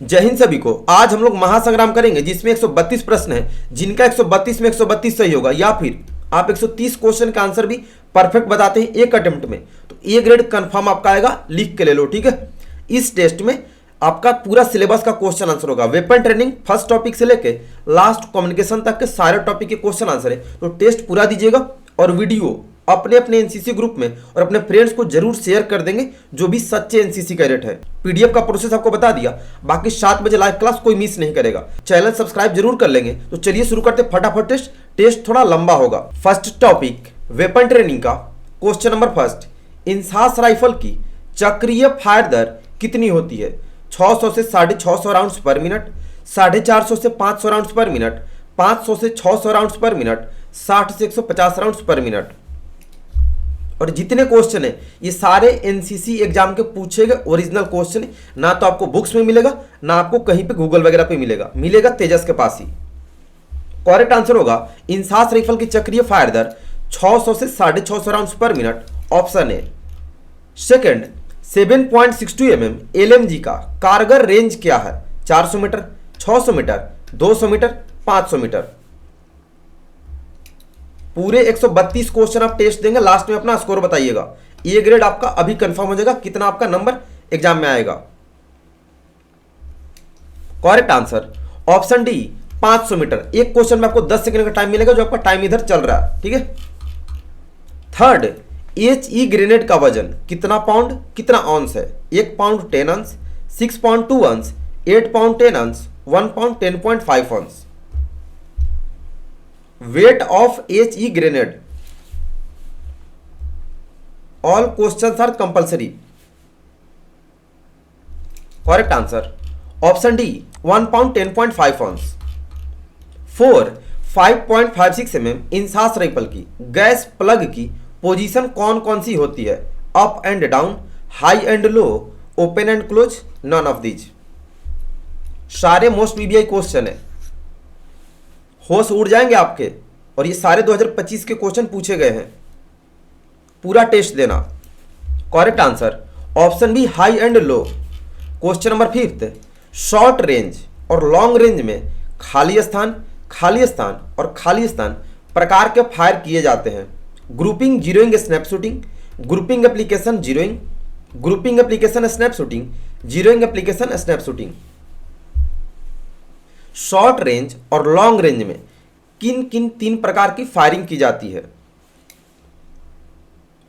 जय हिंद सभी को। आज हम लोग महासंग्राम करेंगे जिसमें 132 प्रश्न हैं, जिनका 132 में 132 सही होगा या फिर आप 130 क्वेश्चन का आंसर भी परफेक्ट बताते हैं एक अटेम्प्ट में, तो ए ग्रेड कंफर्म आपका आएगा, लिख के ले लो, ठीक है। इस टेस्ट में आपका पूरा सिलेबस का क्वेश्चन आंसर होगा। वेपन ट्रेनिंग फर्स्ट टॉपिक से लेके लास्ट कम्युनिकेशन तक के सारे टॉपिक के क्वेश्चन आंसर है, तो टेस्ट पूरा दीजिएगा और वीडियो अपने अपने एनसीसी ग्रुप में और अपने फ्रेंड्स को जरूर शेयर कर देंगे जो भी सच्चे एनसीसी कैडेट है। पीडीएफ का प्रोसेस आपको बता दिया, बाकी 7 बजे लाइव क्लास कोई मिस नहीं करेगा। चैनल सब्सक्राइब जरूर कर लेंगे। तो चलिए शुरू करते फटाफट टेस्ट थोड़ा लंबा होगा। फर्स्ट टॉपिक वेपन ट्रेनिंग का question number first, INSAS rifle की चक्रीय फायर दर कितनी होती है? 600 से 650 राउंड्स पर मिनट, 450 से 500 राउंड्स पर मिनट, 500 से 600 राउंड्स पर मिनट, 60 से 150 राउंड्स पर मिनट। और जितने क्वेश्चन है ये सारे एनसीसी एग्जाम के पूछे गए ओरिजिनल क्वेश्चन है, ना तो आपको बुक्स में मिलेगा ना आपको कहीं पे गूगल वगैरह पे मिलेगा तेजस के पास ही। करेक्ट आंसर होगा इंसास राइफल की चक्रीय फायर दर 600 से 650 rounds per minute, option A. Second, 7.62 mm LMG का कारगर रेंज क्या है? 400 मीटर, 600 मीटर, 200 मीटर, 500 मीटर। पूरे 132 क्वेश्चन आप टेस्ट देंगे, लास्ट में अपना स्कोर बताइएगा। ए ग्रेड आपका अभी कंफर्म हो जाएगा, कितना आपका नंबर एग्जाम में आएगा। Correct answer option D 500 metre. एक क्वेश्चन में आपको 10 सेकंड का टाइम मिलेगा, जो आपका टाइम इधर चल रहा है, ठीक है। थर्ड, HE ग्रेनेड का वजन कितना पाउंड कितना ऑन्स है? 1 पाउंड 10 अंश, 6.2 अंश, 8 पाउंड 10 अंश, 1 पाउंड 10.5 अंश। Weight of HE grenade, all questions are compulsory. Correct answer option D 1 pound 10.5 अंश। 4, 5.56 mm इंसास राइफल की गैस प्लग की पोजीशन कौन कौन सी होती है? Up and down, high and low, open and close, none of these. सारे मोस्ट वीबीआई क्वेश्चन है, होश उड़ जाएंगे आपके, और ये सारे 2025 के क्वेश्चन पूछे गए हैं। पूरा टेस्ट देना। Correct answer option B high and low. Question number 5, short range और लॉन्ग रेंज में खाली स्थान और खाली स्थान प्रकार के फायर किए जाते हैं। Grouping, zeroing, snapshooting, grouping application, zeroing, grouping application, snapshooting, zeroing application, snapshooting. Short range और लॉन्ग रेंज में किन किन 3 प्रकार की फायरिंग की जाती है?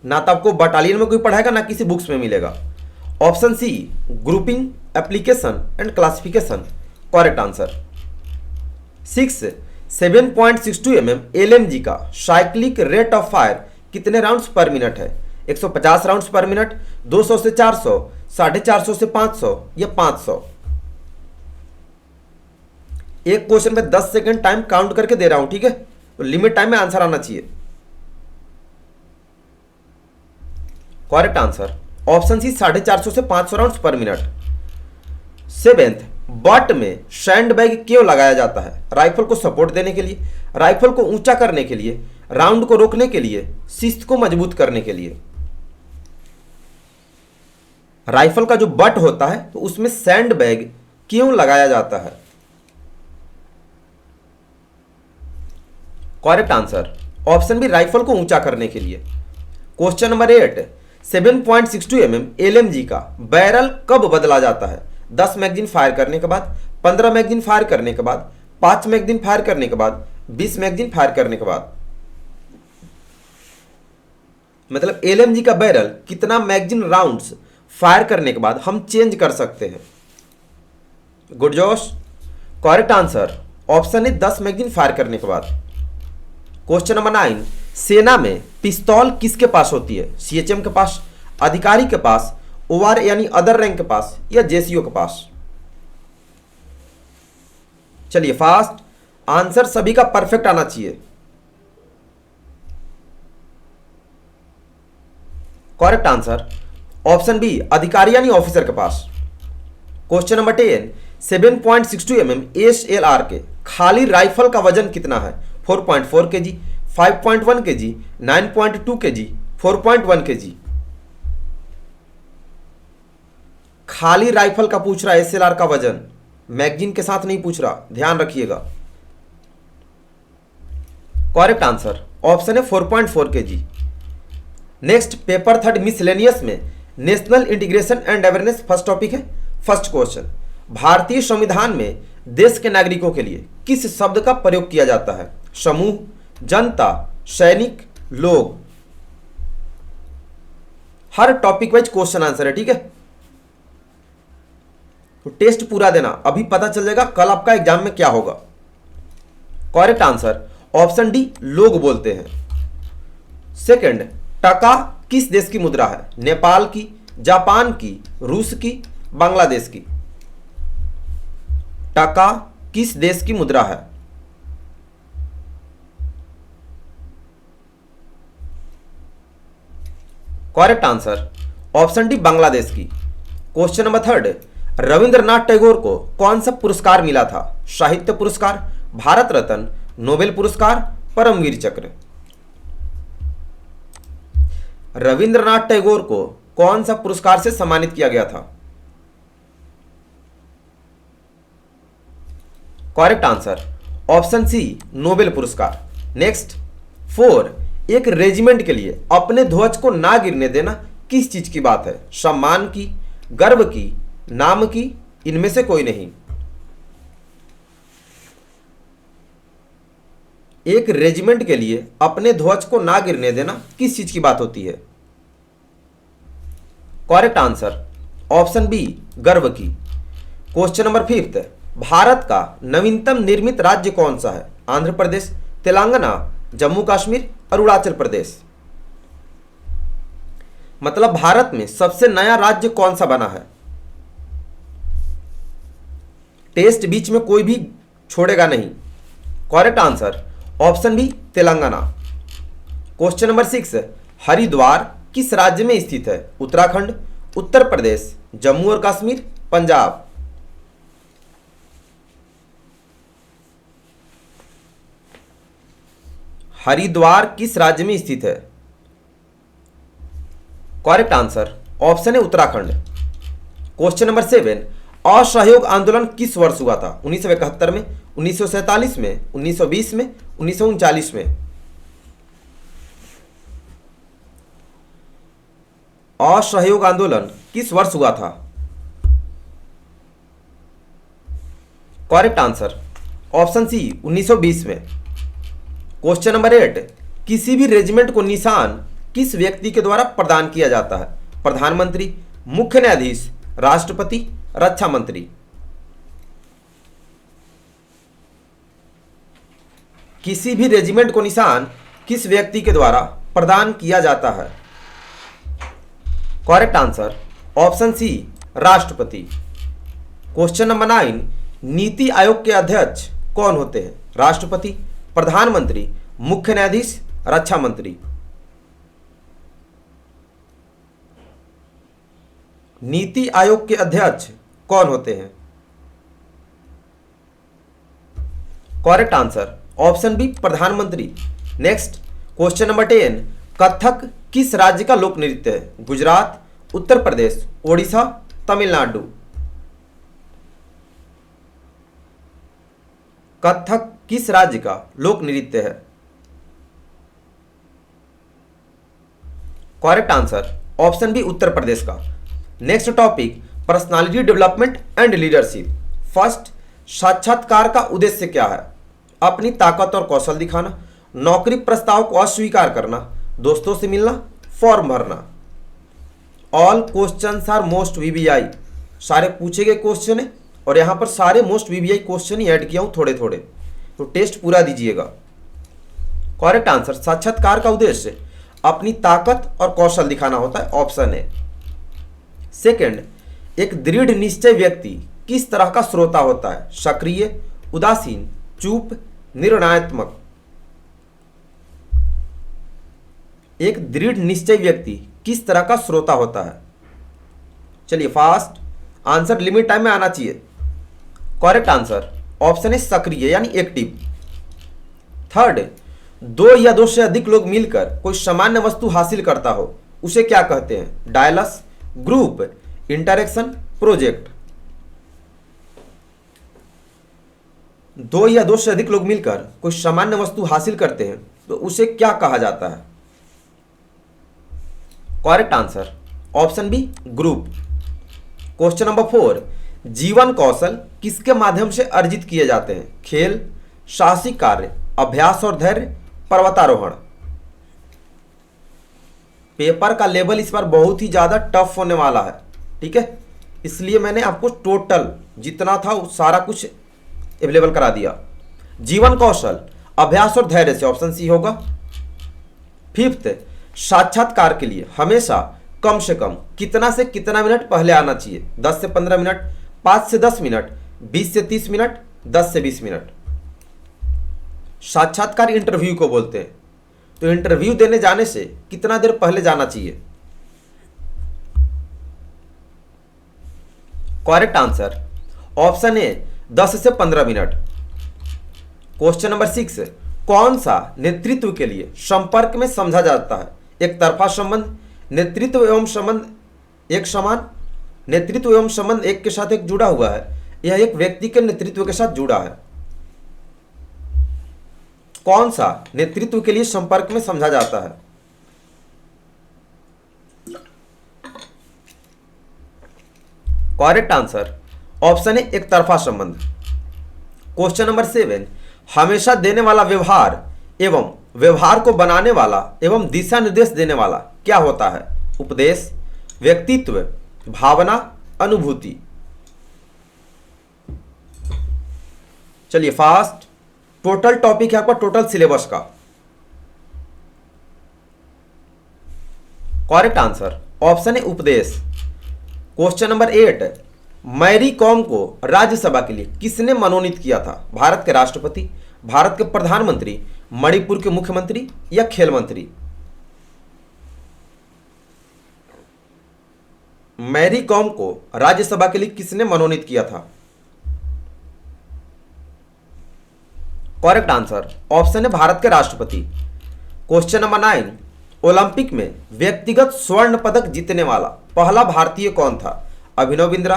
ना तो आपको बटालियन में कोई पढ़ाएगा ना किसी बुक्स में मिलेगा। Option C grouping, application and classification. Correct answer. 6, 7.62 mm LMG का साइक्लिक रेट ऑफ फायर कितने राउंड्स पर मिनट है? 150 राउंड्स पर मिनट, 200 से 400, 450 से 500 या 500। एक क्वेश्चन में 10 सेकंड टाइम काउंट करके दे रहा हूं, ठीक है, तो लिमिट टाइम में आंसर आना चाहिए। करेक्ट आंसर ऑप्शन सी 450 से 500 rounds per minute. 7th, but में सैंड बैग क्यों लगाया जाता है? राइफल को सपोर्ट देने के लिए, राइफल को ऊंचा करने के लिए, राउंड को रोकने के लिए, शिस्त को मजबूत करने के लिए। राइफल का जो बट होता है तो उसमें सैंड बैग क्यों लगाया जाता है? Correct answer option B rifle को ऊंचा करने के लिए। क्वेश्चन नंबर 8, 7.62 mm एलएमजी का बैरल कब बदला जाता है? 10 मैगजीन फायर करने के बाद, 15 मैगजीन फायर करने के बाद, 5 मैगजीन फायर करने के बाद, 20 मैगजीन फायर करने के बाद। मतलब एलएमजी का बैरल कितना मैगजीन राउंड्स फायर करने के बाद हम चेंज कर सकते हैं? गुड जोश। करेक्ट आंसर ऑप्शन है 10 मैगजीन फायर करने के बाद। क्वेश्चन नंबर 9, सेना में पिस्तौल किसके पास होती है? सीएचएम के पास, अधिकारी के पास, ओआर यानी अदर रैंक के पास, या जेसीओ के पास? चलिए फास्ट, आंसर सभी का परफेक्ट आना चाहिए। करेक्ट आंसर ऑप्शन बी अधिकारी यानी ऑफिसर के पास। क्वेश्चन नंबर 10, 7.62 mm एसएलआर के खाली राइफल का वजन कितना है? 4.4 kg, 5.1 kg, 9.2 kg, 4.1 kg। खाली राइफल का पूछ रहा है एसएलआर का वजन। मैगजीन के साथ नहीं पूछ रहा, ध्यान रखिएगा। करेक्ट आंसर ऑप्शन है 4.4 kg। Next paper third miscellaneous में national integration and awareness first topic है। फर्स्ट क्वेश्चन, भारतीय संविधान में देश के नागरिकों के लिए किस शब्द का प्रयोग किया जाता है? समूह, जनता, सैनिक, लोग। हर टॉपिक वाइज क्वेश्चन आंसर है, ठीक है। तो टेस्ट पूरा देना, अभी पता चल जाएगा कल आपका एग्जाम में क्या होगा। करेक्ट आंसर ऑप्शन डी, लोग बोलते हैं। सेकंड, टका किस देश की मुद्रा है? नेपाल की, जापान की, रूस की, बांग्लादेश की। टका किस देश की मुद्रा है? Correct answer option D, Bangladesh की। Question number third, Rabindranath Tagore को कौन सा पुरस्कार मिला था? साहित्य पुरस्कार, भारत रत्न, नोबेल पुरस्कार, परमवीर चक्र। रविंद्रनाथ टैगोर को कौन सा पुरस्कार से सम्मानित किया गया था? Correct answer option C, Nobel पुरस्कार। नेक्स्ट 4, एक रेजिमेंट के लिए अपने ध्वज को ना गिरने देना किस चीज की बात है? सम्मान की, गर्व की, नाम की, इनमें से कोई नहीं। एक रेजिमेंट के लिए अपने ध्वज को ना गिरने देना किस चीज की बात होती है? करेक्ट आंसर ऑप्शन बी, गर्व की। क्वेश्चन नंबर 5, भारत का नवीनतम निर्मित राज्य कौन सा है? आंध्र प्रदेश, तेलंगाना, जम्मू कश्मीर, अरुणाचल प्रदेश। मतलब भारत में सबसे नया राज्य कौन सा बना है? टेस्ट बीच में कोई भी छोड़ेगा नहीं। Correct answer option B, Telangana. Question number 6, Haridwar किस राज्य में स्थित है? उत्तराखंड, उत्तर प्रदेश, जम्मू और कश्मीर, पंजाब। हरिद्वार किस राज्य में स्थित है? करेक्ट आंसर ऑप्शन है उत्तराखंड। क्वेश्चन नंबर 7, असहयोग आंदोलन किस वर्ष हुआ था? 1971 में, 1947 में, 1920 में, 1939 में। असहयोग आंदोलन किस वर्ष हुआ था? करेक्ट आंसर ऑप्शन सी, 1920 में। क्वेश्चन नंबर 8, किसी भी रेजिमेंट को निशान किस व्यक्ति के द्वारा प्रदान किया जाता है? प्रधानमंत्री, मुख्य न्यायाधीश, राष्ट्रपति, रक्षा मंत्री। किसी भी रेजिमेंट को निशान किस व्यक्ति के द्वारा प्रदान किया जाता है? करेक्ट आंसर ऑप्शन सी, राष्ट्रपति। क्वेश्चन नंबर 9, नीति आयोग के अध्यक्ष कौन होते हैं? राष्ट्रपति, प्रधानमंत्री, मुख्य न्यायाधीश, रक्षा मंत्री। नीति आयोग के अध्यक्ष कौन होते हैं? करेक्ट आंसर ऑप्शन बी, प्रधानमंत्री। नेक्स्ट क्वेश्चन नंबर 10, कथक किस राज्य का लोक नृत्य है? गुजरात, उत्तर प्रदेश, ओडिशा, तमिलनाडु। कथक किस राज्य का लोक नृत्य है? Correct answer option B, Uttar Pradesh का। Next topic, personality development and leadership. First, साक्षात्कार का उद्देश्य क्या है? अपनी ताकत और कौशल दिखाना, नौकरी प्रस्ताव को अस्वीकार करना, दोस्तों से मिलना, फॉर्म भरना। All questions are most VVI, सारे पूछे गए क्वेश्चन है और यहां पर सारे मोस्ट वीवीआई क्वेश्चन ही ऐड किया हूं थोड़े थोड़े, तो टेस्ट पूरा दीजिएगा। करेक्ट आंसर, साक्षात्कार का उद्देश्य अपनी ताकत और कौशल दिखाना होता है, ऑप्शन है। सेकंड, एक दृढ़ निश्चय व्यक्ति किस तरह का श्रोता होता है? सक्रिय, उदासीन, चुप, निर्णयात्मक। एक दृढ़ निश्चय व्यक्ति किस तरह का श्रोता होता है? चलिए फास्ट आंसर, लिमिट टाइम में आना चाहिए। करेक्ट आंसर ऑप्शन है सक्रिय यानी एक्टिव। थर्ड, दो या दो से अधिक लोग मिलकर कोई सामान्य वस्तु हासिल करता हो उसे क्या कहते हैं? Dallas, group, interaction, project. दो या दो से अधिक लोग मिलकर कोई सामान्य वस्तु हासिल करते हैं तो उसे क्या कहा जाता है? Correct answer option B group. Question number 4, जीवन कौशल किसके माध्यम से अर्जित किए जाते हैं? खेल, साहसिक कार्य, अभ्यास और धैर्य, पर्वतारोहण। पेपर का लेवल इस बार बहुत ही ज्यादा टफ होने वाला है, ठीक है, इसलिए मैंने आपको टोटल जितना था वो सारा कुछ अवेलेबल करा दिया। जीवन कौशल, अभ्यास और धैर्य से ऑप्शन सी होगा। 5th, साक्षात्कार के लिए हमेशा कम से कम कितना से कितना मिनट पहले आना चाहिए? 10 से 15 मिनट, 5 से 10 मिनट, 20 से 30 मिनट, 10 से 20 मिनट। साक्षात्कार इंटरव्यू को बोलते हैं, तो इंटरव्यू देने जाने से कितना देर पहले जाना चाहिए? करेक्ट आंसर ऑप्शन ए 10 से 15 मिनट। क्वेश्चन नंबर 6, कौन सा नेतृत्व के लिए संपर्क में समझा जाता है? एक तरफा संबंध, नेतृत्व एवं संबंध एक समान, नेतृत्व एवं संबंध एक के साथ एक जुड़ा हुआ है, यह एक व्यक्ति के नेतृत्व के साथ जुड़ा है। कौन सा नेतृत्व के लिए संपर्क में समझा जाता है? करेक्ट आंसर ऑप्शन है एक तरफा संबंध। क्वेश्चन नंबर 7, हमेशा देने वाला व्यवहार एवं व्यवहार को बनाने वाला एवं दिशा निर्देश देने वाला क्या होता है? उपदेश, व्यक्तित्व, भावना, अनुभूति। चलिए फास्ट, टोटल टॉपिक है आपका टोटल सिलेबस का। करेक्ट आंसर ऑप्शन है उपदेश। क्वेश्चन नंबर 8, मैरी कॉम को राज्यसभा के लिए किसने मनोनीत किया था? भारत के राष्ट्रपति, भारत के प्रधानमंत्री, मणिपुर के मुख्यमंत्री या खेल मंत्री? मैरी कॉम को राज्यसभा के लिए किसने मनोनीत किया था? करेक्ट आंसर ऑप्शन है भारत के राष्ट्रपति। क्वेश्चन नंबर 9, ओलंपिक में व्यक्तिगत स्वर्ण पदक जीतने वाला पहला भारतीय कौन था? अभिनव बिंद्रा,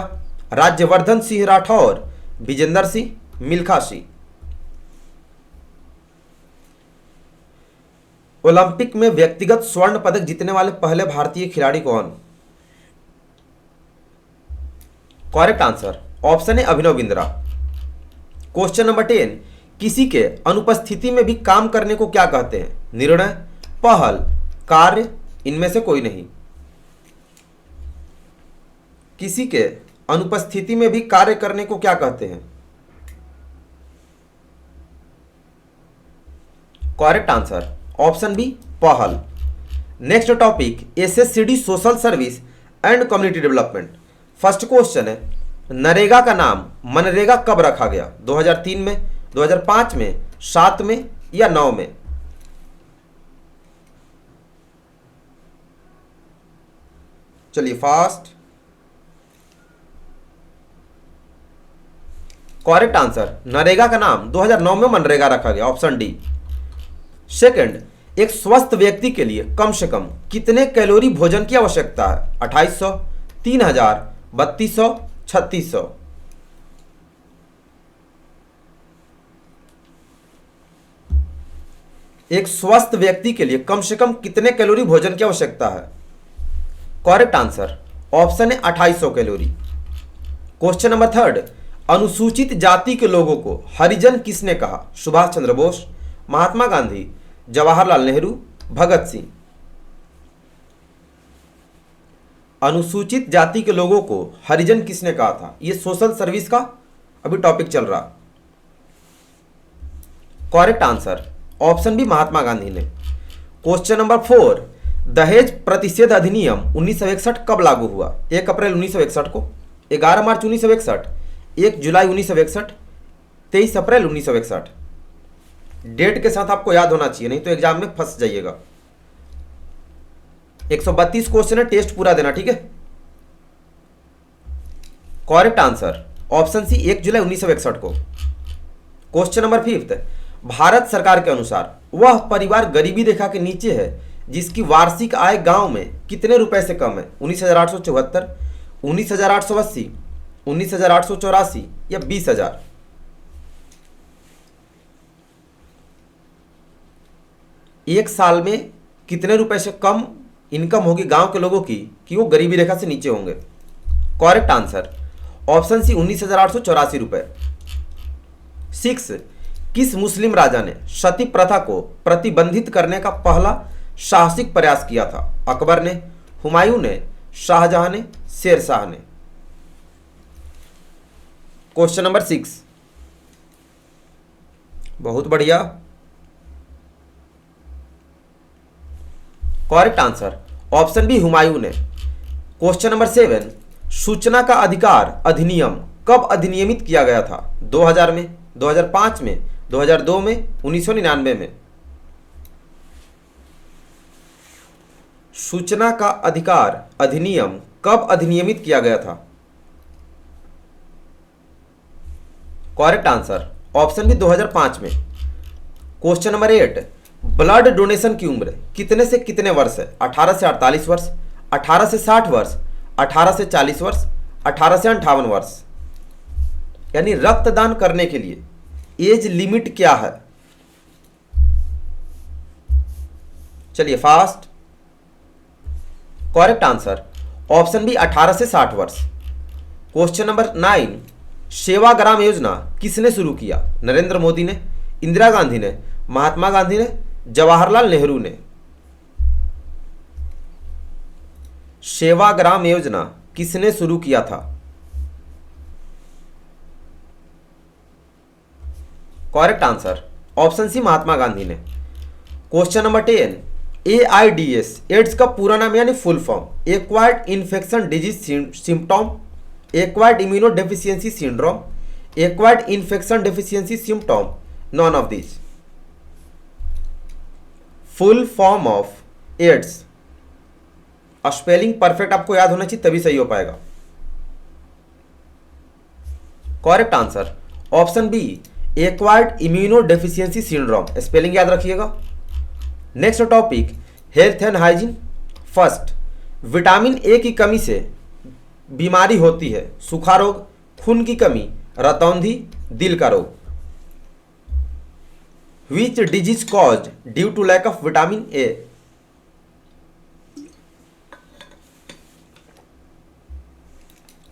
राज्यवर्धन सिंह राठौर, विजेंदर सिंह, मिल्खा सिंह। ओलंपिक में व्यक्तिगत स्वर्ण पदक जीतने वाले पहले भारतीय खिलाड़ी कौन? करेक्ट आंसर ऑप्शन है अभिनव बिंद्रा। क्वेश्चन नंबर 10, किसी के अनुपस्थिति में भी काम करने को क्या कहते हैं? निर्णय, पहल, कार्य, इनमें से कोई नहीं। किसी के अनुपस्थिति में भी कार्य करने को क्या कहते हैं? करेक्ट आंसर ऑप्शन बी पहल। Next topic SSCD social service and community development. First question है, नरेगा का नाम मनरेगा कब रखा गया? 2003 में, 2005 में, 7 में या 9 में? चलिए फास्ट। करेक्ट आंसर नरेगा का नाम 2009 में मनरेगा रखा गया, ऑप्शन डी। सेकंड, एक स्वस्थ व्यक्ति के लिए कम से कम कितने कैलोरी भोजन की आवश्यकता है? 2800, 3000, 3200, 3600? एक स्वस्थ व्यक्ति के लिए कम से कम कितने कैलोरी भोजन की आवश्यकता है? करेक्ट आंसर ऑप्शन है 2800 कैलोरी। क्वेश्चन नंबर 3, अनुसूचित जाति के लोगों को हरिजन किसने कहा? सुभाष चंद्र बोस, महात्मा गांधी, जवाहरलाल नेहरू, भगत सिंह? अनुसूचित जाति के लोगों को हरिजन किसने कहा था? यह सोशल सर्विस का अभी टॉपिक चल रहा। Correct answer option B Mahatma Gandhi ने। क्वेश्चन नंबर 4, दहेज प्रतिषेध अधिनियम 1961 कब लागू हुआ? 1 अप्रैल 1961 को, 11 मार्च 1961, 1 जुलाई 1961, 23 अप्रैल 1961? डेट के साथ आपको याद होना चाहिए, नहीं तो एग्जाम में फंस जाइएगा। 132 क्वेश्चन है, टेस्ट पूरा देना, ठीक है। करेक्ट आंसर ऑप्शन सी 1 जुलाई 1961 को। क्वेश्चन नंबर 5, भारत सरकार के अनुसार वह परिवार गरीबी रेखा के नीचे है जिसकी वार्षिक आय गांव में कितने रुपए से कम है? 19,874, 19,880, 19,884 या 20,000? एक साल में कितने रुपए से कम इनकम होगी गांव के लोगों की कि वो गरीबी रेखा से नीचे होंगे? करेक्ट आंसर ऑप्शन सी 19,884 रुपए। 6, किस मुस्लिम राजा ने सती प्रथा को प्रतिबंधित करने का पहला साहसिक प्रयास किया था? अकबर ने, हुमायूं ने, शाहजहां ने, शेरशाह ने? Question number 6। बहुत बढ़िया, correct answer option B Humayun ने। क्वेश्चन नंबर 7, सूचना का अधिकार अधिनियम कब अधिनियमित किया गया था? 2000 में, 2005 में, 2002 में, 1999 में? सूचना का अधिकार अधिनियम कब अधिनियमित किया गया था? करेक्ट आंसर ऑप्शन बी 2005 में। क्वेश्चन नंबर 8, ब्लड डोनेशन की उम्र कितने से कितने वर्ष है? 18 से 48 वर्ष, 18 से 60 वर्ष, 18 से 40 वर्ष, 18 से 58 वर्ष? यानी रक्तदान करने के लिए एज लिमिट क्या है? चलिए fast. Correct answer option B 18 से 60 वर्ष। क्वेश्चन नंबर 9, सेवाग्राम योजना किसने शुरू किया? नरेंद्र मोदी ने, इंदिरा गांधी ने, महात्मा गांधी ने, जवाहरलाल नेहरू ने? सेवाग्राम योजना किसने शुरू किया था? करेक्ट आंसर ऑप्शन सी महात्मा गांधी ने। क्वेश्चन नंबर 10, एआईडीएस एड्स का पूरा नाम यानी full form? Acquired infection disease symptom, acquired immunodeficiency syndrome, acquired infection deficiency symptom, none of this? Full form of AIDS, spelling perfect आपको याद होना चाहिए तभी सही हो पाएगा। Correct answer option B acquired immunodeficiency syndrome, spelling याद रखिएगा। Next topic health and hygiene. First, vitamin A की कमी से बीमारी होती है? सूखा रोग, खून की कमी, रतौंधी, दिल का रोग? Which disease caused due to lack of vitamin A?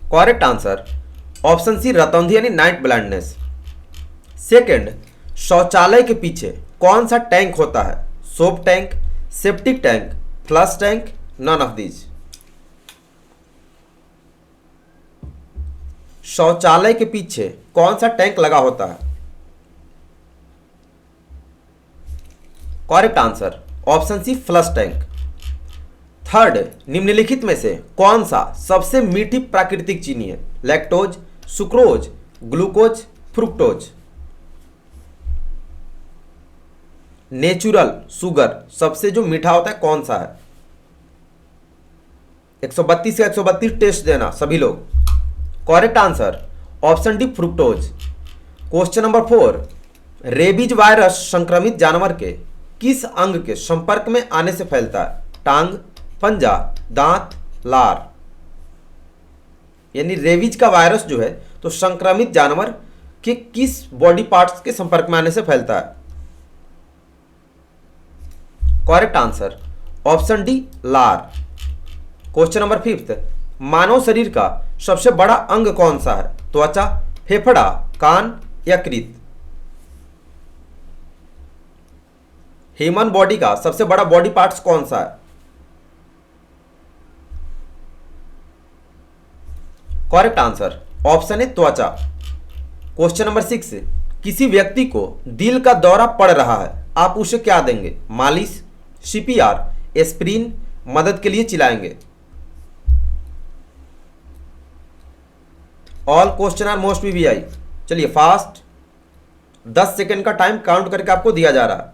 Correct answer option C रतौंधी यानी नाइट ब्लाइंडनेस। सेकेंड, शौचालय के पीछे कौन सा टैंक होता है? Soap tank, septic tank, flush tank, none of these? शौचालय के पीछे कौन सा टैंक लगा होता है? Correct answer option C flush tank. Third, निम्नलिखित में से कौन सा सबसे मीठी प्राकृतिक चीनी है? Lactose, sucrose, glucose, fructose? Natural sugar सबसे जो मीठा होता है कौन सा है? 132 से 132 टेस्ट देना सभी लोग। Correct answer option D fructose. Question number 4, rabies virus संक्रमित जानवर के किस अंग के संपर्क में आने से फैलता है? टांग, पंजा, दांत, लार? यानी रेबीज का वायरस जो है तो संक्रमित जानवर के किस बॉडी पार्ट्स के संपर्क में आने से फैलता है? करेक्ट आंसर ऑप्शन डी लार। क्वेश्चन नंबर 5, मानव शरीर का सबसे बड़ा अंग कौन सा है? त्वचा, फेफड़ा, कान, यकृत? ह्यूमन बॉडी का सबसे बड़ा बॉडी पार्ट्स कौन सा है? करेक्ट आंसर ऑप्शन है त्वचा। क्वेश्चन नंबर 6, किसी व्यक्ति को दिल का दौरा पड़ रहा है, आप उसे क्या देंगे? मालिश, सीपीआर, एस्प्रिन, मदद के लिए चिल्लाएंगे? All question are most VVI. चलिए फास्ट, 10 सेकेंड का टाइम काउंट करके आपको दिया जा रहा है।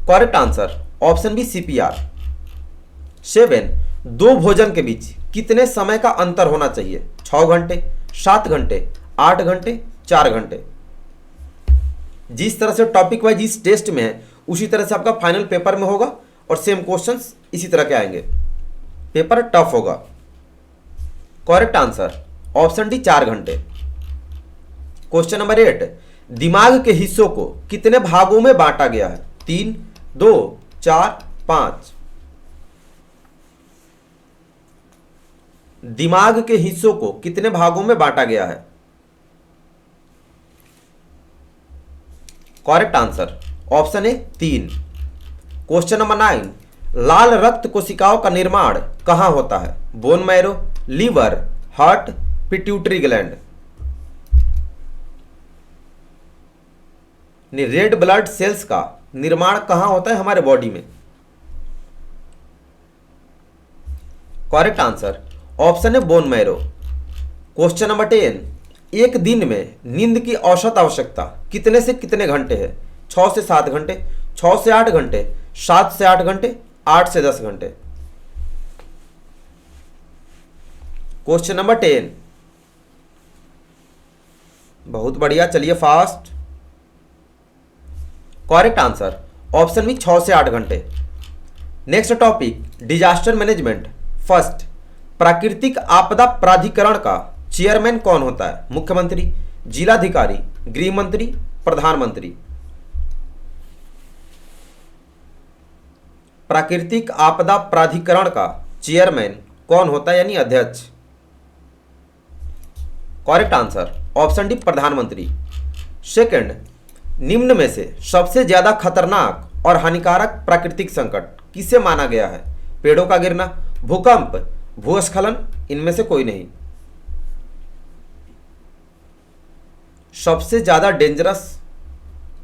Correct answer option B CPR. 7, दो भोजन के बीच कितने समय का अंतर होना चाहिए? 6 घंटे, 7 घंटे, 8 घंटे, 4 घंटे? जिस तरह से टॉपिक वाइज इस टेस्ट में है उसी तरह से आपका फाइनल पेपर में होगा और सेम क्वेश्चंस इसी तरह के आएंगे। पेपर टफ होगा। करेक्ट आंसर ऑप्शन डी 4 घंटे। क्वेश्चन नंबर 8, दिमाग के हिस्सों को कितने भागों में बांटा गया है? 3, 2, 4, 5। दिमाग के हिस्सों को कितने भागों में बांटा गया है? Correct answer option A 3। Question number 9, लाल रक्त कोशिकाओं का निर्माण कहां होता है? Bone marrow, liver, heart, pituitary gland. Red blood cells का निर्माण कहां होता है हमारे बॉडी में? करेक्ट आंसर ऑप्शन है बोन मैरो। क्वेश्चन नंबर 10, एक दिन में नींद की औसत आवश्यकता कितने से कितने घंटे है? 6 से 7 घंटे, 6 से 8 घंटे, 7 से 8 घंटे, 8 से 10 घंटे। क्वेश्चन नंबर 10, बहुत बढ़िया, चलिए fast. Correct answer option B 6 से 8 घंटे। Next topic, disaster management. First, प्राकृतिक आपदा प्राधिकरण का चेयरमैन कौन होता है? मुख्यमंत्री, जिलाधिकारी, गृह मंत्री, प्रधानमंत्री। प्राकृतिक आपदा प्राधिकरण का चेयरमैन कौन होता है यानी अध्यक्ष? करेक्ट आंसर ऑप्शन डी प्रधानमंत्री। सेकंड, निम्न में से सबसे ज्यादा खतरनाक और हानिकारक प्राकृतिक संकट किसे माना गया है? पेड़ों का गिरना, भूकंप, भूस्खलन, इनमें से कोई नहीं। सबसे ज्यादा डेंजरस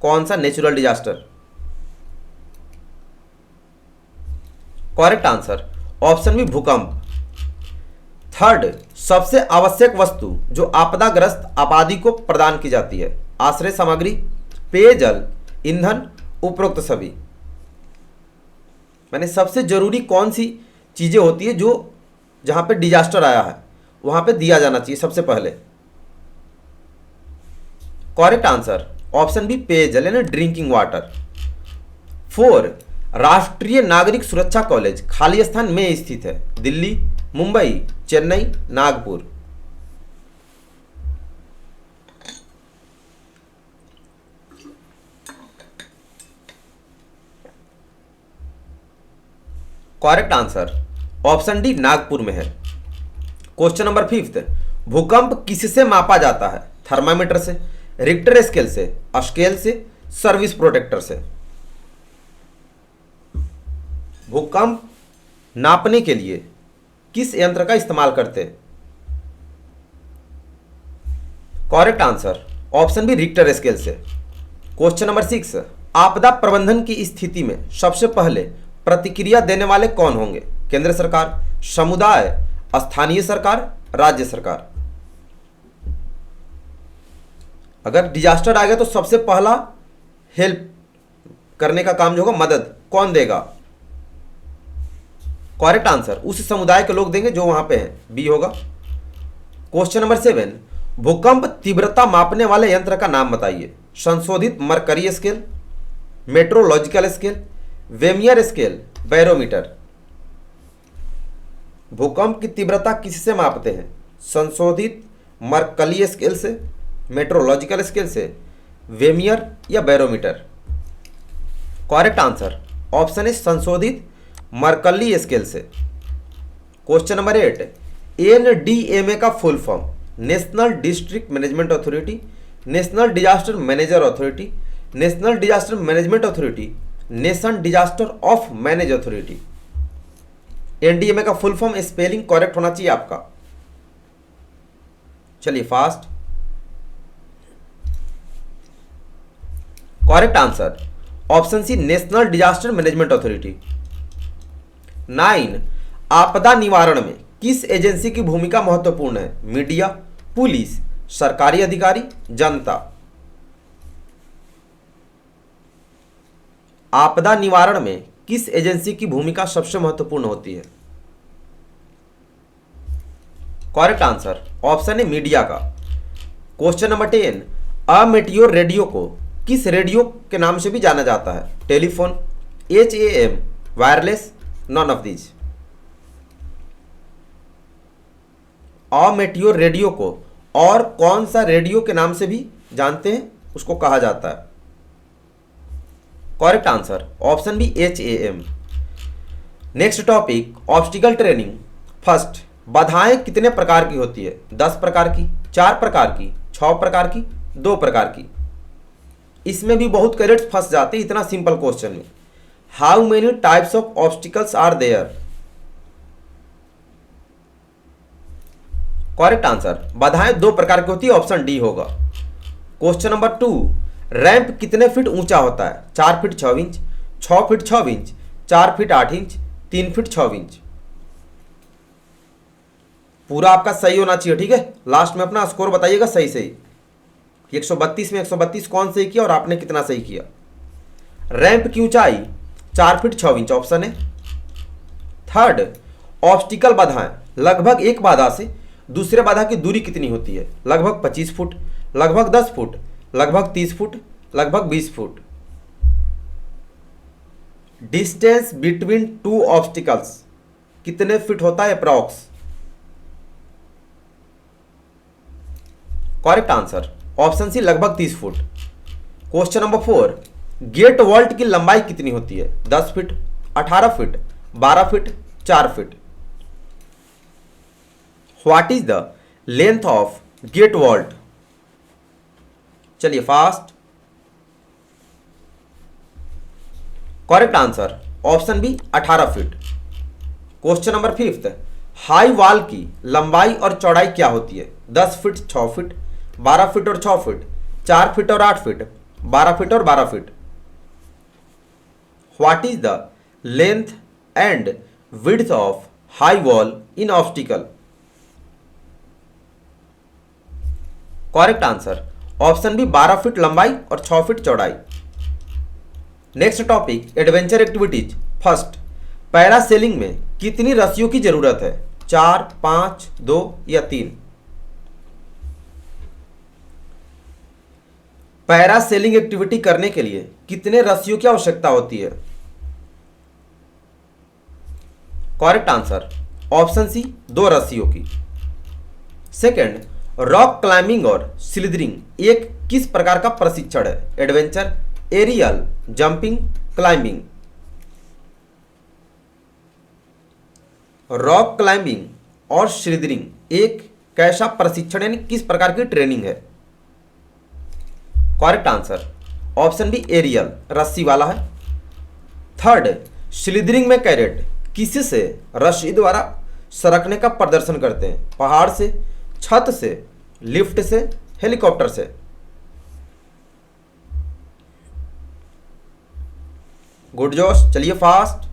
कौन सा natural disaster? Correct answer option B भूकंप। थर्ड, सबसे आवश्यक वस्तु जो आपदाग्रस्त आबादी को प्रदान की जाती है? आश्रय सामग्री, पेयजल, ईंधन, उपरोक्त सभी। मैंने सबसे जरूरी कौन सी चीजें होती है जो जहां पे डिजास्टर आया है वहां पे दिया जाना चाहिए सबसे पहले? करेक्ट आंसर ऑप्शन बी पेयजल यानी ड्रिंकिंग वाटर। 4, राष्ट्रीय नागरिक सुरक्षा कॉलेज खाली स्थान में स्थित है? Delhi, Mumbai, Chennai, Nagpur. Correct answer option D Nagpur में है। क्वेश्चन नंबर 5, भूकंप किससे मापा जाता है? थर्मामीटर से, रिक्टर स्केल से, सर्विस प्रोटेक्टर से। भूकंप नापने के लिए किस यंत्र का इस्तेमाल करते हैं? Correct answer option B Richter scale से। क्वेश्चन नंबर 6, आपदा प्रबंधन की स्थिति में सबसे पहले प्रतिक्रिया देने वाले कौन होंगे? केंद्र सरकार, समुदाय, स्थानीय सरकार, राज्य सरकार। अगर डिजास्टर आ गया तो सबसे पहला हेल्प करने का काम जो होगा, मदद कौन देगा? करेक्ट आंसर उस समुदाय के लोग देंगे जो वहां पे हैं, बी होगा। क्वेश्चन नंबर 7, भूकंप तीव्रता मापने वाले यंत्र का नाम बताइए? संशोधित मरकरी स्केल, मेट्रोलॉजिकल स्केल, वेमियर स्केल, बैरोमीटर। भूकंप की तीव्रता किससे मापते हैं? संशोधित मरकली स्केल से, मेट्रोलॉजिकल स्केल से, वेमियर या बैरोमीटर। करेक्ट आंसर ऑप्शन है संशोधित मरकली स्केल से। क्वेश्चन नंबर 8, एनडीएमए का full form? National district management authority, national disaster manager authority, national disaster management authority, nation disaster of manage authority. NDMA का full form spelling correct होना चाहिए आपका। चलिए fast. Correct answer option C national disaster management authority. 9, आपदा निवारण में किस agency की भूमिका महत्वपूर्ण है? मीडिया, पुलिस, सरकारी अधिकारी, जनता। आपदा निवारण में किस एजेंसी की भूमिका सबसे महत्वपूर्ण होती है? करेक्ट आंसर ऑप्शन है मीडिया का। क्वेश्चन नंबर 10, अमेट्योर रेडियो को किस रेडियो के नाम से भी जाना जाता है? Telephone, HAM, wireless, none of these. Amateur radio को और कौन सा रेडियो के नाम से भी जानते हैं, उसको कहा जाता है? Correct answer option B HAM। Next topic obstacle training. First, बाधाएं कितने प्रकार की होती है? 10 प्रकार की, 4 प्रकार की, 6 प्रकार की, 2 प्रकार की। इसमें भी बहुत कैडेट्स फंस जाते हैं इतना सिंपल क्वेश्चन में। How many types of obstacles are there? Correct answer बाधाएं 2 प्रकार की होती है, ऑप्शन डी होगा। क्वेश्चन नंबर 2, रैंप कितने फीट ऊंचा होता है? 4 feet 6 inch, 6 feet 6 inch, 4 feet 8 inch, 3 feet 6 inch. पूरा आपका सही होना चाहिए, ठीक है। लास्ट में अपना स्कोर बताइएगा सही सही, 132 में 132 कौन सही किया और आपने कितना सही किया। रैंप की ऊंचाई 4 फीट 6 इंच ऑप्शन है। थर्ड, ऑब्स्टिकल बाधाएं, लगभग एक बाधा से दूसरे बाधा की दूरी कितनी होती है? लगभग 25 फुट, लगभग 10 फुट, लगभग 30 फुट, लगभग 20 foot. Distance between two obstacles कितने फीट होता है approx? Correct answer option C लगभग 30 foot. Question number 4, gate vault की लंबाई कितनी होती है? 10 feet, 18 feet, 12 feet, 4 feet. What is the length of gate vault? चलिए fast. Correct answer option B 18 feet. Question number 5, high wall की लंबाई और चौड़ाई क्या होती है? 10 फीट 6 फीट, 12 फीट और 6 फीट, 4 फीट और 8 फीट, 12 फीट और 12 feet. What is the length and width of high wall in obstacle? Correct answer option B 12 feet लंबाई और 6 फीट चौड़ाई। Next topic adventure activities. First, parasailing में कितनी रस्सियों की जरूरत है? 4, 5, 2 या 3? पैरासेलिंग एक्टिविटी करने के लिए कितने रस्सियों की आवश्यकता होती है? करेक्ट आंसर ऑप्शन सी 2 रस्सियों की। सेकंड, रॉक क्लाइंबिंग और स्लिदरिंग एक किस प्रकार का प्रशिक्षण है? Adventure, aerial, jumping, climbing. Rock climbing और स्लिदरिंग एक कैसा प्रशिक्षण यानी किस प्रकार की ट्रेनिंग है? Correct answer option B aerial, रस्सी वाला है। थर्ड, स्लिदरिंग में कैडेट किससे रस्सी द्वारा सरकने का प्रदर्शन करते हैं? पहाड़ से, छत से, लिफ्ट से, हेलीकॉप्टर से। गुड जोश, चलिए फास्ट,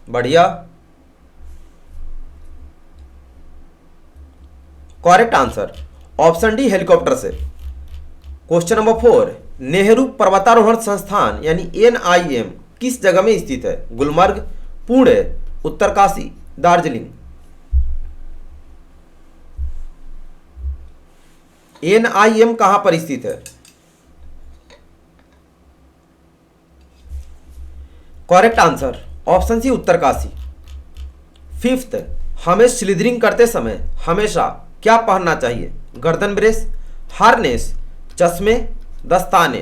बढ़िया। Correct answer option D helicopter से। क्वेश्चन नंबर 4, नेहरू पर्वतारोहण संस्थान यानी NIM किस जगह में स्थित है? गुलमर्ग, पुणे, उत्तरकाशी, दार्जिलिंग। NIM कहां पर स्थित है? Correct answer option C Uttarkashi. Fifth, हमें स्लिदरिंग करते समय हमेशा क्या पहनना चाहिए? गर्दन ब्रेस, हार्नेस, चश्मे, दस्ताने।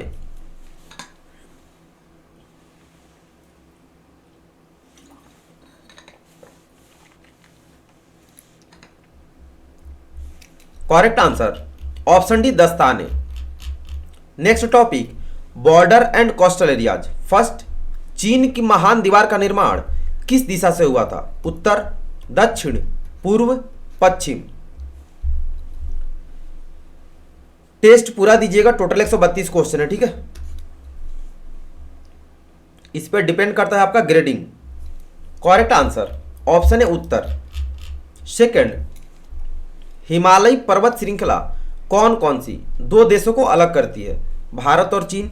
करेक्ट आंसर ऑप्शन डी दस्ताने। Next topic border and coastal areas. First, चीन की महान दीवार का निर्माण किस दिशा से हुआ था? उत्तर, दक्षिण, पूर्व, पश्चिम। टेस्ट पूरा दीजिएगा, टोटल 132 क्वेश्चन है, ठीक है। इस पर डिपेंड करता है आपका ग्रेडिंग। करेक्ट आंसर ऑप्शन है उत्तर। सेकंड, हिमालयी पर्वत श्रृंखला कौन कौन सी 2 देशों को अलग करती है? भारत और चीन,